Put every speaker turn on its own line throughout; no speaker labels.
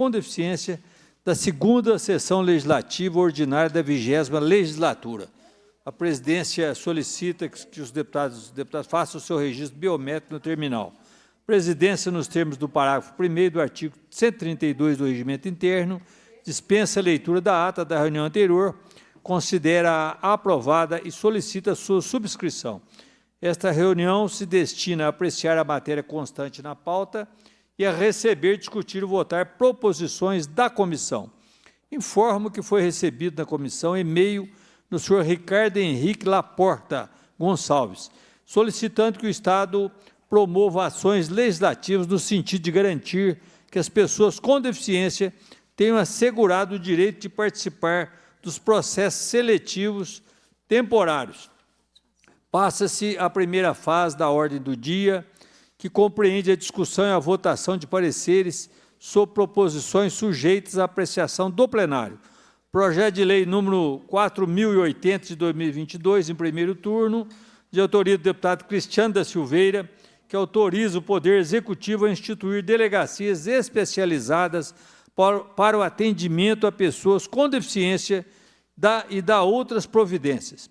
com deficiência da segunda sessão legislativa ordinária da 20ª legislatura. A presidência solicita que os deputados façam o seu registro biométrico no terminal. A presidência, nos termos do parágrafo 1º do artigo 132 do Regimento Interno, dispensa a leitura da ata da reunião anterior, considera-a aprovada e solicita sua subscrição. Esta reunião se destina a apreciar a matéria constante na pauta e a receber, discutir e votar proposições da comissão. Informo que foi recebido na comissão e-mail do senhor Ricardo Henrique Laporta Gonçalves, solicitando que o Estado promova ações legislativas no sentido de garantir que as pessoas com deficiência tenham assegurado o direito de participar dos processos seletivos temporários. Passa-se a primeira fase da ordem do dia, que compreende a discussão e a votação de pareceres sobre proposições sujeitas à apreciação do plenário. Projeto de lei número 4.080 de 2022, em primeiro turno, de autoria do deputado Cristiano da Silveira, que autoriza o Poder Executivo a instituir delegacias especializadas para o atendimento a pessoas com deficiência e da outras providências.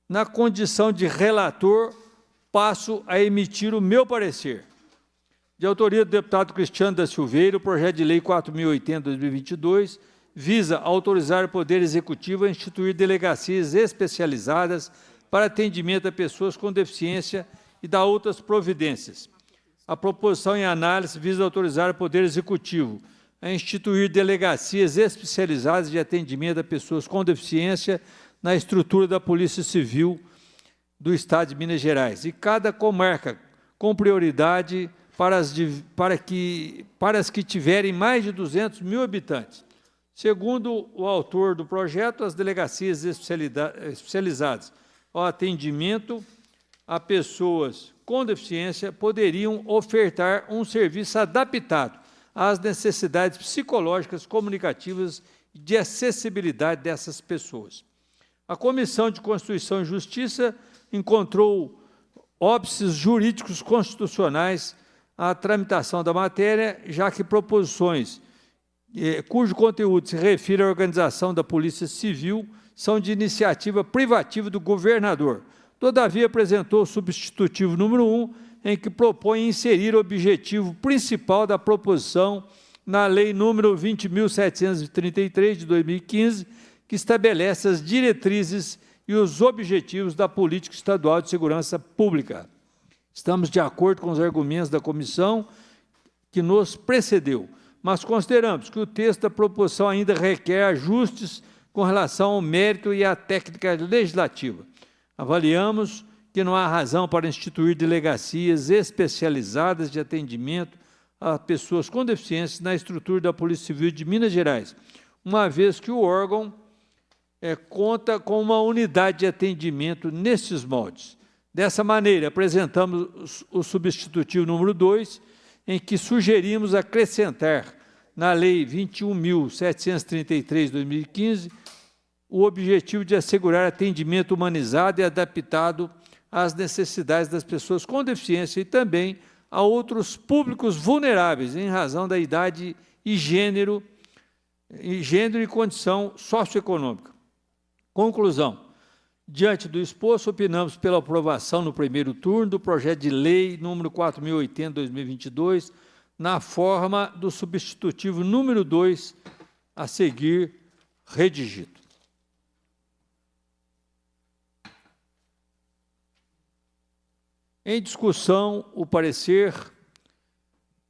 Na condição de relator, passo a emitir o meu parecer. De autoria do deputado Cristiano da Silveira, o projeto de lei 4.080 de 2022 visa autorizar o Poder Executivo a instituir delegacias especializadas para atendimento a pessoas com deficiência e da outras providências. A proposição em análise visa autorizar o Poder Executivo a instituir delegacias especializadas de atendimento a pessoas com deficiência na estrutura da Polícia Civil do Estado de Minas Gerais, e cada comarca com prioridade para as que tiverem mais de 200 mil habitantes. Segundo o autor do projeto, as delegacias especializadas ao atendimento a pessoas com deficiência poderiam ofertar um serviço adaptado às necessidades psicológicas, comunicativas e de acessibilidade dessas pessoas. A Comissão de Constituição e Justiça encontrou óbices jurídicos constitucionais à tramitação da matéria, já que proposições cujo conteúdo se refere à organização da Polícia Civil são de iniciativa privativa do governador. Todavia, apresentou o substitutivo número 1, em que propõe inserir o objetivo principal da proposição na Lei número 20.733, de 2015, que estabelece as diretrizes e os objetivos da Política Estadual de Segurança Pública. Estamos de acordo com os argumentos da comissão que nos precedeu, mas consideramos que o texto da proposição ainda requer ajustes com relação ao mérito e à técnica legislativa. Avaliamos que não há razão para instituir delegacias especializadas de atendimento a pessoas com deficiência na estrutura da Polícia Civil de Minas Gerais, uma vez que o órgão conta com uma unidade de atendimento nestes moldes. Dessa maneira, apresentamos o substitutivo número 2, em que sugerimos acrescentar na Lei 21.733, de 2015, o objetivo de assegurar atendimento humanizado e adaptado às necessidades das pessoas com deficiência e também a outros públicos vulneráveis, em razão da idade e gênero e condição socioeconômica. Conclusão. Diante do exposto, opinamos pela aprovação no primeiro turno do projeto de lei número 4.080, de 2022, na forma do substitutivo número 2, a seguir redigido. Em discussão, o parecer.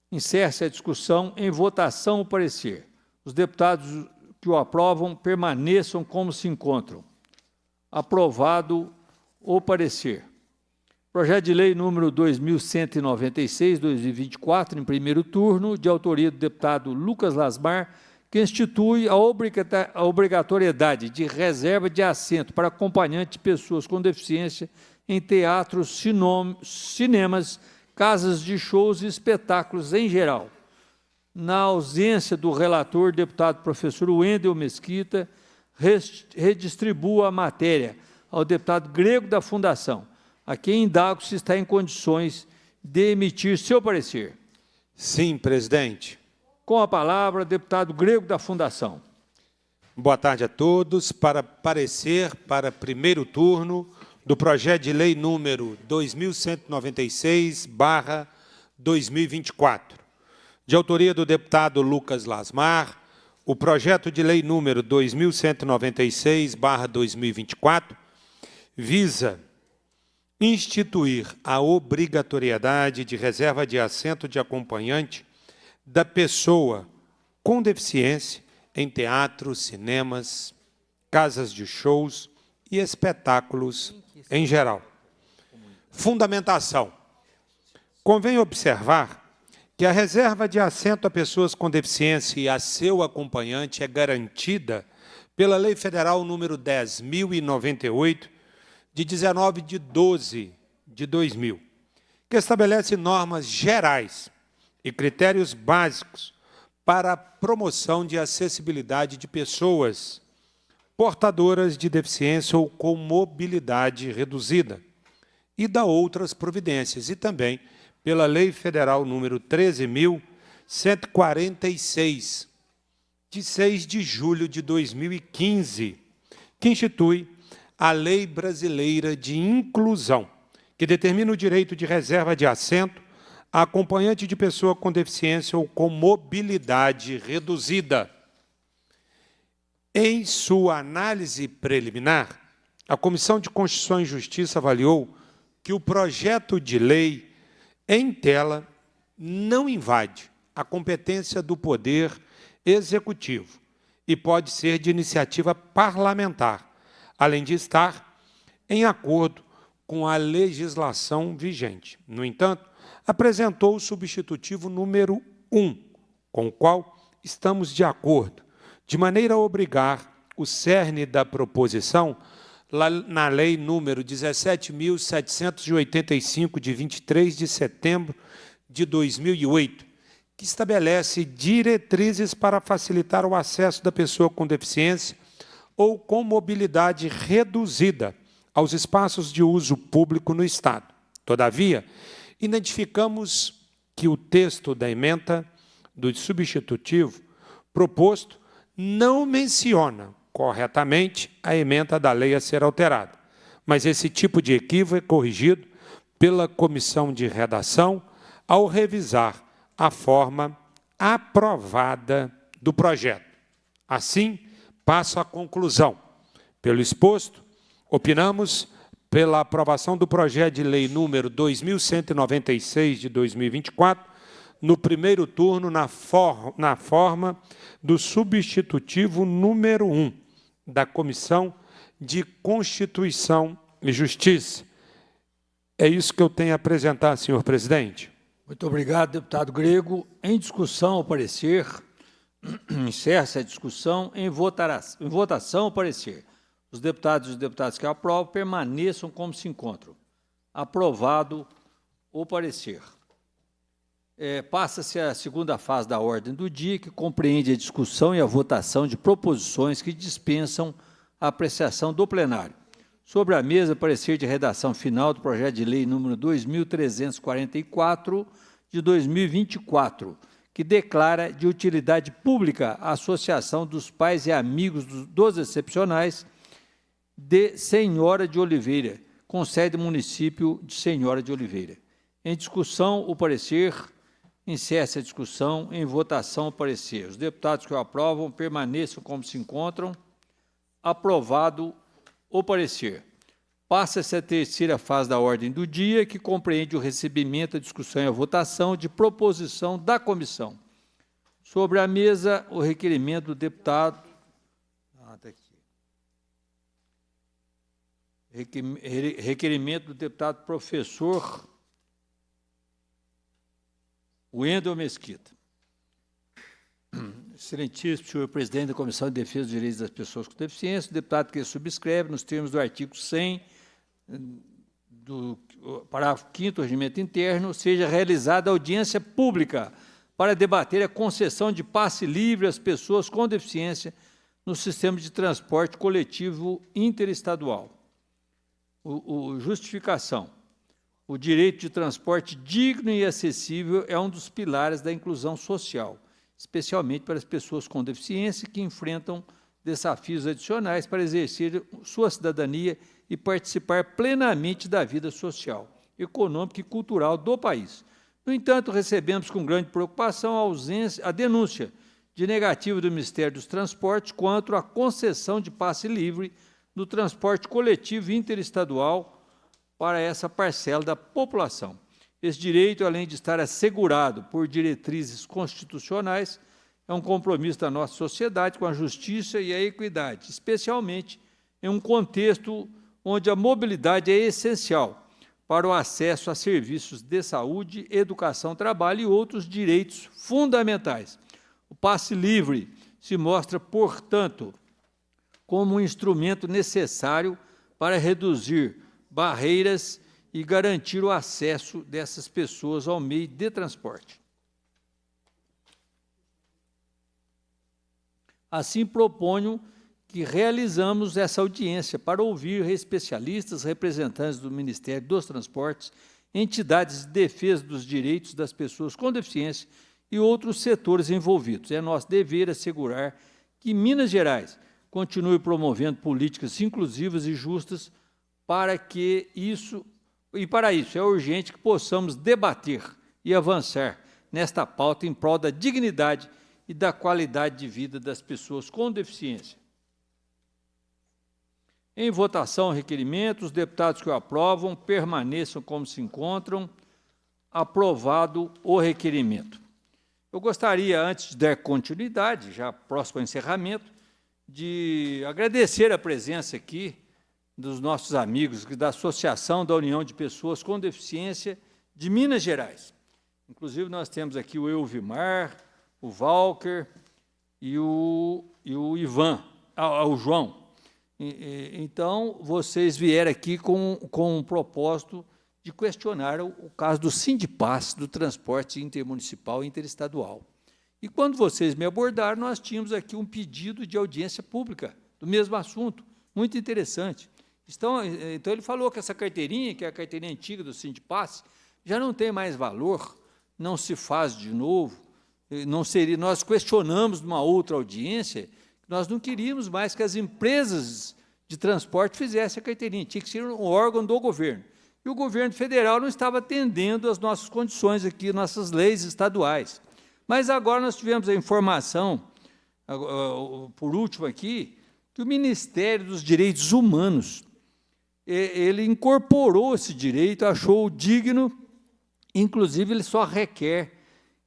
Encerra-se a discussão. Em votação, o parecer. Os deputados que o aprovam permaneçam como se encontram. Aprovado o parecer. Projeto de lei número 2.196, 2024, em primeiro turno, de autoria do deputado Lucas Lasmar, que institui a obrigatoriedade de reserva de assento para acompanhante de pessoas com deficiência em teatros, cinemas, casas de shows e espetáculos em geral. Na ausência do relator, deputado professor Wendel Mesquita, redistribua a matéria ao deputado Grego da Fundação, a quem indago se está em condições de emitir seu parecer.
Sim, presidente.
Com a palavra, deputado Grego da Fundação.
Boa tarde a todos. Para parecer para primeiro turno do projeto de lei número 2196/2024, de autoria do deputado Lucas Lasmar, o projeto de lei número 2196/2024 visa instituir a obrigatoriedade de reserva de assento de acompanhante da pessoa com deficiência em teatros, cinemas, casas de shows e espetáculos em geral. Fundamentação. Convém observar que a reserva de assento a pessoas com deficiência e a seu acompanhante é garantida pela Lei Federal número 10.098, de 19/12/2000, que estabelece normas gerais e critérios básicos para a promoção de acessibilidade de pessoas portadoras de deficiência ou com mobilidade reduzida, e da outras providências, e também pela Lei Federal número 13.146, de 6 de julho de 2015, que institui a Lei Brasileira de Inclusão, que determina o direito de reserva de assento a acompanhante de pessoa com deficiência ou com mobilidade reduzida. Em sua análise preliminar, a Comissão de Constituição e Justiça avaliou que o projeto de lei em tela não invade a competência do Poder Executivo e pode ser de iniciativa parlamentar, além de estar em acordo com a legislação vigente. No entanto, apresentou o substitutivo número 1, com o qual estamos de acordo, de maneira a obrigar o cerne da proposição, na Lei número 17.785, de 23 de setembro de 2008, que estabelece diretrizes para facilitar o acesso da pessoa com deficiência ou com mobilidade reduzida aos espaços de uso público no Estado. Todavia, identificamos que o texto da ementa do substitutivo proposto não menciona corretamente a ementa da lei a ser alterada, mas esse tipo de equívoco é corrigido pela comissão de redação ao revisar a forma aprovada do projeto. Assim, passo à conclusão. Pelo exposto, opinamos pela aprovação do projeto de lei número 2196 de 2024, no primeiro turno, na forma do substitutivo número 1 da Comissão de Constituição e Justiça. É isso que eu tenho a apresentar, senhor presidente.
Muito obrigado, deputado Grego. Em discussão, o parecer. Encerra-se a discussão. Em votação, o parecer. Os deputados e os deputadas que aprovam permaneçam como se encontram. Aprovado o parecer. Passa-se a segunda fase da ordem do dia, que compreende a discussão e a votação de proposições que dispensam a apreciação do plenário. Sobre a mesa, parecer de redação final do projeto de lei número 2.344, de 2024, que declara de utilidade pública a Associação dos Pais e Amigos dos Excepcionais de Senhora de Oliveira, com sede no município de Senhora de Oliveira. Em discussão, o parecer. Encerra-se a discussão. Em votação, o parecer. Os deputados que o aprovam permaneçam como se encontram. Aprovado o parecer. Passa-se a terceira fase da ordem do dia, que compreende o recebimento, a discussão e a votação de proposição da comissão. Sobre a mesa, o requerimento do deputado... Requerimento do deputado professor Wendel Mesquita. Excelentíssimo senhor presidente da Comissão de Defesa dos Direitos das Pessoas com Deficiência, o deputado que subscreve, nos termos do artigo 100, do parágrafo 5º do regimento interno, seja realizada audiência pública para debater a concessão de passe livre às pessoas com deficiência no sistema de transporte coletivo interestadual. Justificação. O direito de transporte digno e acessível é um dos pilares da inclusão social. especialmente para as pessoas com deficiência que enfrentam desafios adicionais para exercer sua cidadania e participar plenamente da vida social, econômica e cultural do país. No entanto, recebemos com grande preocupação a denúncia de negativa do Ministério dos Transportes quanto à concessão de passe livre no transporte coletivo interestadual para essa parcela da população. Esse direito, além de estar assegurado por diretrizes constitucionais, é um compromisso da nossa sociedade com a justiça e a equidade, especialmente em um contexto onde a mobilidade é essencial para o acesso a serviços de saúde, educação, trabalho e outros direitos fundamentais. O passe livre se mostra, portanto, como um instrumento necessário para reduzir barreiras e garantir o acesso dessas pessoas ao meio de transporte. Assim, proponho que realizamos essa audiência para ouvir especialistas, representantes do Ministério dos Transportes, entidades de defesa dos direitos das pessoas com deficiência e outros setores envolvidos. É nosso dever assegurar que Minas Gerais continue promovendo políticas inclusivas e justas para isso é urgente que possamos debater e avançar nesta pauta em prol da dignidade e da qualidade de vida das pessoas com deficiência. Em votação, requerimento, os deputados que o aprovam permaneçam como se encontram. Aprovado o requerimento. Eu gostaria, antes de dar continuidade, já próximo ao encerramento, de agradecer a presença aqui dos nossos amigos da Associação da União de Pessoas com Deficiência de Minas Gerais. Inclusive, nós temos aqui o Elvimar, o Walker e o Ivan, o João. Então, vocês vieram aqui com um propósito de questionar o caso do Sindipass, do transporte intermunicipal e interestadual. E quando vocês me abordaram, nós tínhamos aqui um pedido de audiência pública do mesmo assunto, muito interessante. Então ele falou que essa carteirinha, que é a carteirinha antiga do Sindipass, já não tem mais valor, não se faz de novo, não seria. Nós questionamos numa outra audiência, nós não queríamos mais que as empresas de transporte fizessem a carteirinha, tinha que ser um órgão do governo. E o governo federal não estava atendendo às nossas condições aqui, nossas leis estaduais. Mas agora nós tivemos a informação, por último aqui, que o Ministério dos Direitos Humanos, ele incorporou esse direito, achou digno, inclusive ele só requer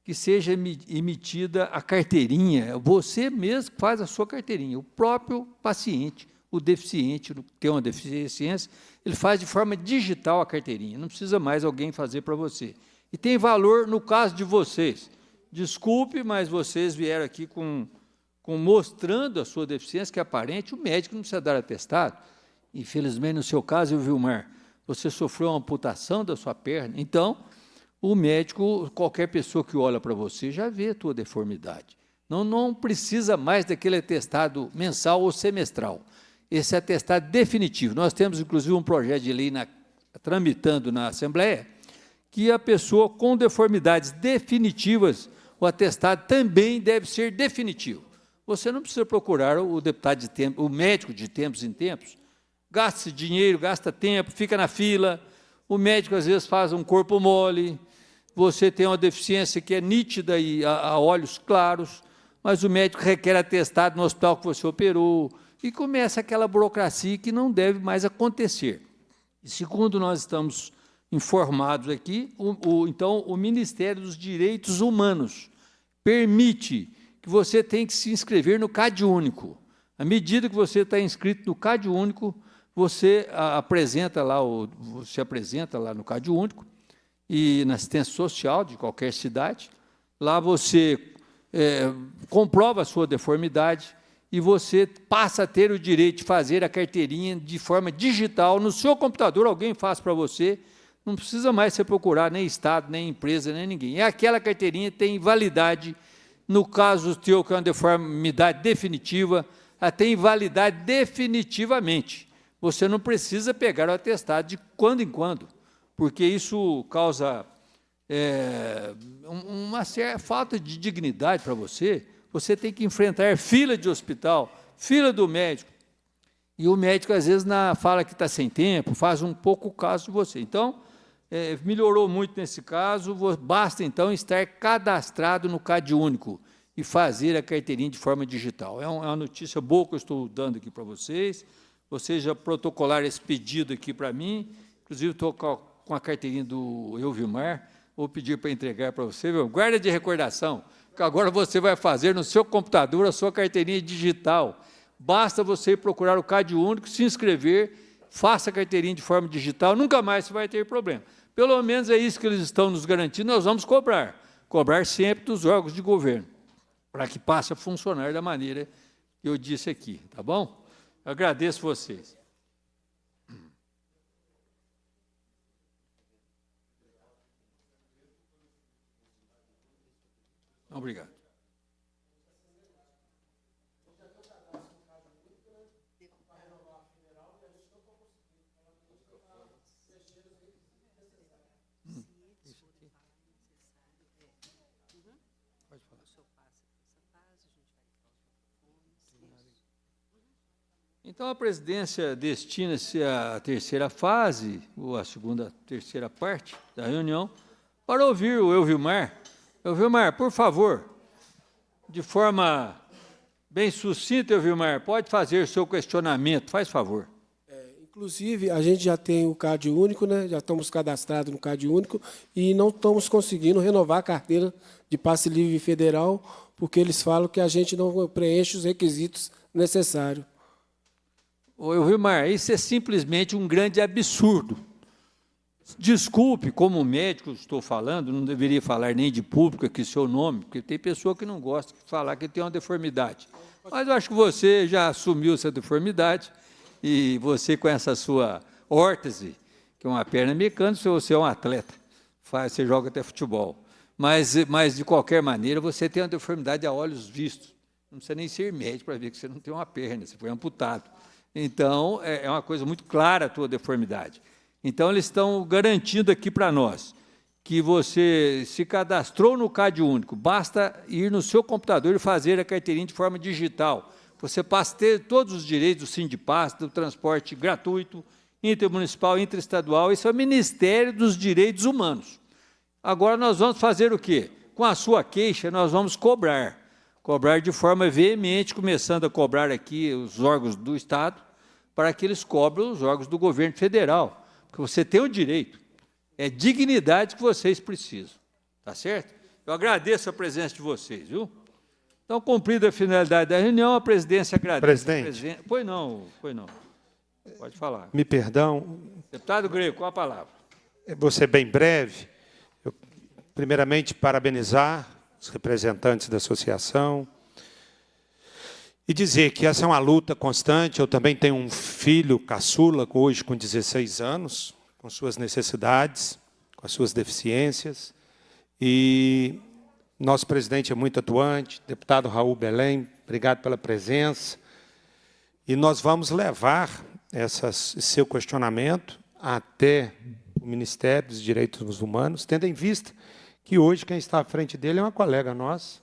que seja emitida a carteirinha, você mesmo faz a sua carteirinha, o próprio paciente, o deficiente, que tem uma deficiência, ele faz de forma digital a carteirinha, não precisa mais alguém fazer para você. E tem valor no caso de vocês. Desculpe, mas vocês vieram aqui mostrando a sua deficiência, que é aparente, o médico não precisa dar atestado. Infelizmente, no seu caso, Vilmar, você sofreu uma amputação da sua perna, então, o médico, qualquer pessoa que olha para você, já vê a tua deformidade. Não precisa mais daquele atestado mensal ou semestral. Esse atestado definitivo. Nós temos, inclusive, um projeto de lei tramitando na Assembleia, que a pessoa com deformidades definitivas, o atestado também deve ser definitivo. Você não precisa procurar o médico de tempos em tempos, gasta dinheiro, gasta tempo, fica na fila, o médico às vezes faz um corpo mole, você tem uma deficiência que é nítida e a olhos claros, mas o médico requer atestado no hospital que você operou, e começa aquela burocracia que não deve mais acontecer. E segundo nós estamos informados aqui, então, o Ministério dos Direitos Humanos permite que você tenha que se inscrever no CadÚnico. À medida que você está inscrito no CadÚnico, você apresenta lá no CadÚnico e na assistência social de qualquer cidade. Lá você comprova a sua deformidade e você passa a ter o direito de fazer a carteirinha de forma digital no seu computador, alguém faz para você. Não precisa mais você procurar nem Estado, nem empresa, nem ninguém. Aquela carteirinha tem validade, no caso teu, que é uma deformidade definitiva, ela tem validade definitivamente. Você não precisa pegar o atestado de quando em quando, porque isso causa uma certa falta de dignidade para você, você tem que enfrentar fila de hospital, fila do médico, e o médico, às vezes, fala que está sem tempo, faz um pouco o caso de você. Então, melhorou muito nesse caso, basta, então, estar cadastrado no CadÚnico e fazer a carteirinha de forma digital. É uma notícia boa que eu estou dando aqui para vocês. Vocês já protocolaram esse pedido aqui para mim, inclusive estou com a carteirinha do Elvimar, vou pedir para entregar para você, viu? Guarda de recordação, que agora você vai fazer no seu computador a sua carteirinha digital. Basta você ir procurar o CadÚnico, se inscrever, faça a carteirinha de forma digital, nunca mais você vai ter problema. Pelo menos é isso que eles estão nos garantindo, nós vamos cobrar sempre dos órgãos de governo, para que passe a funcionar da maneira que eu disse aqui, tá bom? Eu agradeço vocês. Obrigado. Então, a presidência destina-se à terceira fase, ou à terceira parte da reunião, para ouvir o Elvimar. Elvimar, por favor, de forma bem sucinta, Elvimar, pode fazer o seu questionamento, faz favor.
Inclusive, a gente já tem o CadÚnico, né? Já estamos cadastrados no CadÚnico e não estamos conseguindo renovar a carteira de passe livre federal, porque eles falam que a gente não preenche os requisitos necessários.
Ô, Elvimar, isso é simplesmente um grande absurdo. Desculpe, como médico estou falando, não deveria falar nem de público aqui seu nome, porque tem pessoa que não gosta de falar que tem uma deformidade. Mas eu acho que você já assumiu essa deformidade, e você com essa sua órtese, que é uma perna mecânica, você é um atleta, você joga até futebol. Mas, de qualquer maneira, você tem uma deformidade a olhos vistos. Não precisa nem ser médico para ver que você não tem uma perna, você foi amputado. Então, é uma coisa muito clara a tua deformidade. Então, eles estão garantindo aqui para nós que você se cadastrou no CadÚnico, basta ir no seu computador e fazer a carteirinha de forma digital. Você passa a ter todos os direitos do Sindipass, do transporte gratuito, intermunicipal, interestadual. Isso é o Ministério dos Direitos Humanos. Agora, nós vamos fazer o quê? Com a sua queixa, nós vamos cobrar de forma veemente, começando a cobrar aqui os órgãos do Estado, para que eles cobrem os órgãos do governo federal, porque você tem o direito, é dignidade que vocês precisam, tá certo? Eu agradeço a presença de vocês, viu? Então, cumprida a finalidade da reunião, a presidência agradece.
Presidente.
Pois não. Pode falar.
Me perdão.
Deputado Greco, com a palavra.
Vou ser bem breve. Eu, primeiramente, parabenizar os representantes da associação e dizer que essa é uma luta constante. Eu também tenho um filho caçula, hoje com 16 anos, com suas necessidades, com as suas deficiências, e nosso presidente é muito atuante, deputado Raul Belém, obrigado pela presença, e nós vamos levar esse seu questionamento até o Ministério dos Direitos Humanos, tendo em vista que hoje quem está à frente dele é uma colega nossa,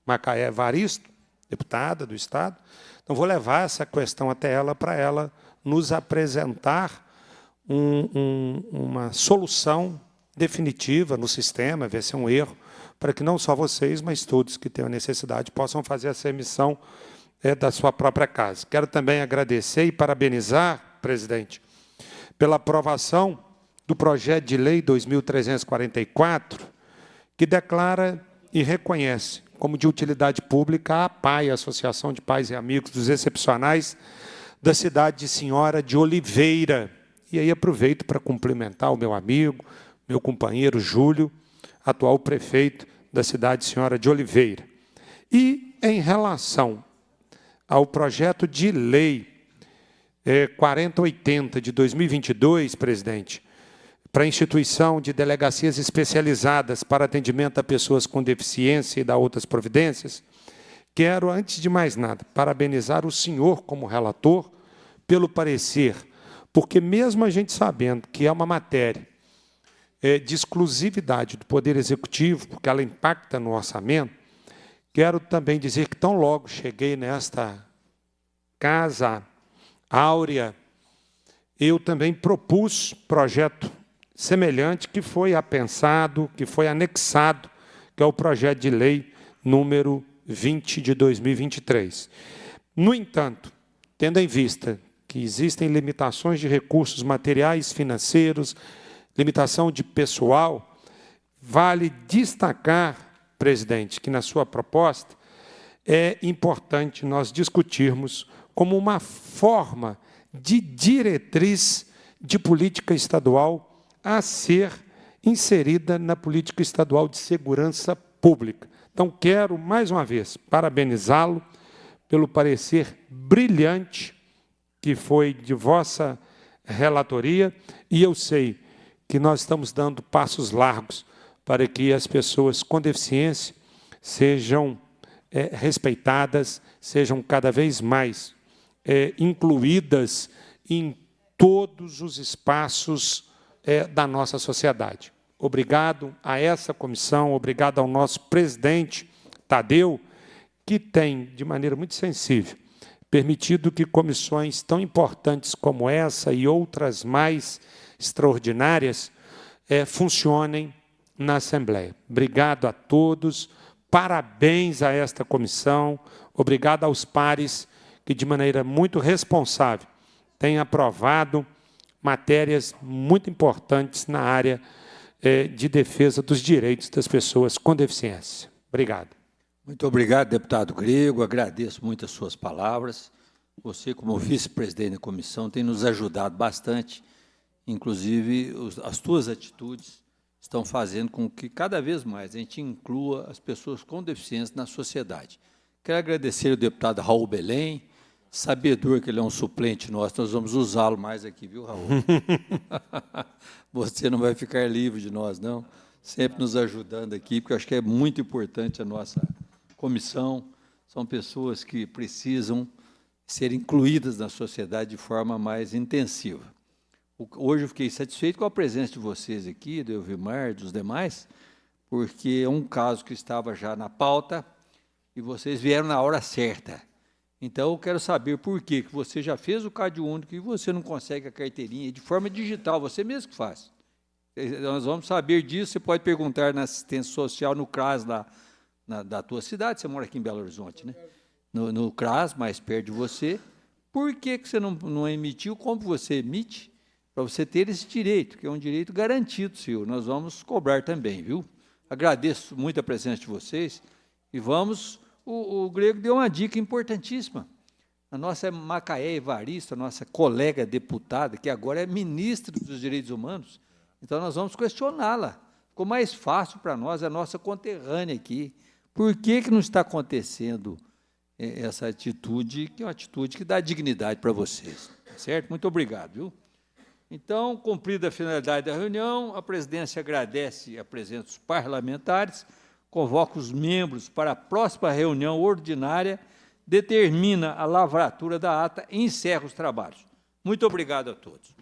Macaé Evaristo, deputada do Estado. Então, vou levar essa questão até ela, para ela nos apresentar uma solução definitiva no sistema, ver se é um erro, para que não só vocês, mas todos que tenham necessidade possam fazer essa emissão da sua própria casa. Quero também agradecer e parabenizar, presidente, pela aprovação do projeto de lei 2344, que declara e reconhece como de utilidade pública a APAI, a Associação de Pais e Amigos dos Excepcionais da cidade de Senhora de Oliveira. E aí aproveito para cumprimentar o meu amigo, meu companheiro Júlio, atual prefeito da cidade de Senhora de Oliveira. E em relação ao projeto de lei 4080 de 2022, presidente, para a instituição de delegacias especializadas para atendimento a pessoas com deficiência e dar outras providências, quero, antes de mais nada, parabenizar o senhor como relator pelo parecer, porque mesmo a gente sabendo que é uma matéria de exclusividade do Poder Executivo, porque ela impacta no orçamento, quero também dizer que, tão logo cheguei nesta casa áurea, eu também propus projeto semelhante que foi apensado, que foi anexado, que é o projeto de lei número 20 de 2023. No entanto, tendo em vista que existem limitações de recursos materiais, financeiros, limitação de pessoal, vale destacar, presidente, que na sua proposta é importante nós discutirmos como uma forma de diretriz de política estadual a ser inserida na política estadual de segurança pública. Então, quero, mais uma vez, parabenizá-lo pelo parecer brilhante que foi de vossa relatoria, e eu sei que nós estamos dando passos largos para que as pessoas com deficiência sejam respeitadas, sejam cada vez mais incluídas em todos os espaços da nossa sociedade. Obrigado a essa comissão, obrigado ao nosso presidente, Tadeu, que tem, de maneira muito sensível, permitido que comissões tão importantes como essa e outras mais extraordinárias funcionem na Assembleia. Obrigado a todos, parabéns a esta comissão, obrigado aos pares que, de maneira muito responsável, têm aprovado matérias muito importantes na área de defesa dos direitos das pessoas com deficiência. Obrigado.
Muito obrigado, deputado Grego. Agradeço muito as suas palavras. Você, como vice-presidente da comissão, tem nos ajudado bastante. Inclusive, as suas atitudes estão fazendo com que, cada vez mais, a gente inclua as pessoas com deficiência na sociedade. Quero agradecer ao deputado Raul Belém, sabedor que ele é um suplente nosso, nós vamos usá-lo mais aqui, viu, Raul? Você não vai ficar livre de nós, não. Sempre nos ajudando aqui, porque eu acho que é muito importante a nossa comissão. São pessoas que precisam ser incluídas na sociedade de forma mais intensiva. Hoje eu fiquei satisfeito com a presença de vocês aqui, do Elvimar, dos demais, porque é um caso que estava já na pauta e vocês vieram na hora certa. Então, eu quero saber por que você já fez o CAD único e você não consegue a carteirinha de forma digital, você mesmo que faz. Nós vamos saber disso, você pode perguntar na assistência social, no CRAS da tua cidade, você mora aqui em Belo Horizonte, né? No CRAS, mais perto de você. Por que você não emitiu como você emite? Para você ter esse direito, que é um direito garantido, senhor. Nós vamos cobrar também, viu? Agradeço muito a presença de vocês e vamos... O Grego deu uma dica importantíssima. A nossa Macaé Evaristo, a nossa colega deputada, que agora é ministra dos Direitos Humanos, então nós vamos questioná-la. Ficou mais fácil para nós, a nossa conterrânea aqui. Por que não está acontecendo essa atitude, que é uma atitude que dá dignidade para vocês? Certo? Muito obrigado, viu? Então, cumprida a finalidade da reunião, a presidência agradece a presença dos parlamentares, convoca os membros para a próxima reunião ordinária, determina a lavratura da ata e encerra os trabalhos. Muito obrigado a todos.